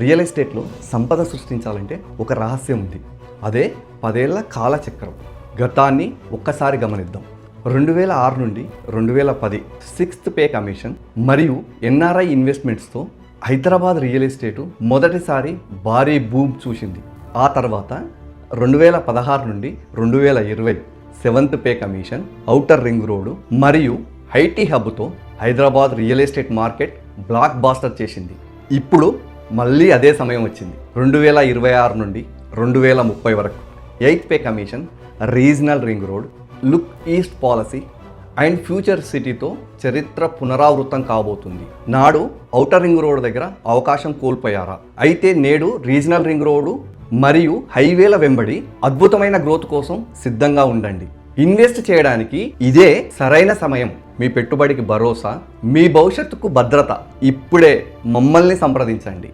Real ఎస్టేట్లో సంపద సృష్టించాలంటే ఒక రహస్యం ఉంది. అదే 10 ఏళ్ల కాలచక్రం. గతాన్ని ఒక్కసారి గమనిద్దాం. 2006 నుండి 2010 6th పే కమిషన్ మరియు ఎన్ఆర్ఐ ఇన్వెస్ట్మెంట్స్తో హైదరాబాద్ రియల్ ఎస్టేటు మొదటిసారి భారీ బూమ్ చూసింది. ఆ తర్వాత 2016 నుండి 2020 7th pay commission, outer ring road మరియు ఐటీ హబ్తో Hyderabad real estate market blockbuster చేసింది. ఇప్పుడు మళ్ళీ అదే సమయం వచ్చింది. 2026 నుండి 2030 వరకు 8th pay commission, regional ring road, look east policy and future సిటీతో చరిత్ర పునరావృతం కాబోతుంది. నాడు ఔటర్ రింగ్ రోడ్ దగ్గర అవకాశం కోల్పోయారా? అయితే నేడు రీజనల్ రింగ్ రోడ్డు మరియు హైవేల వెంబడి అద్భుతమైన గ్రోత్ కోసం సిద్ధంగా ఉండండి. ఇన్వెస్ట్ చేయడానికి ఇదే సరైన సమయం. మీ పెట్టుబడికి భరోసా, మీ భవిష్యత్తుకు భద్రత. ఇప్పుడే మమ్మల్ని సంప్రదించండి.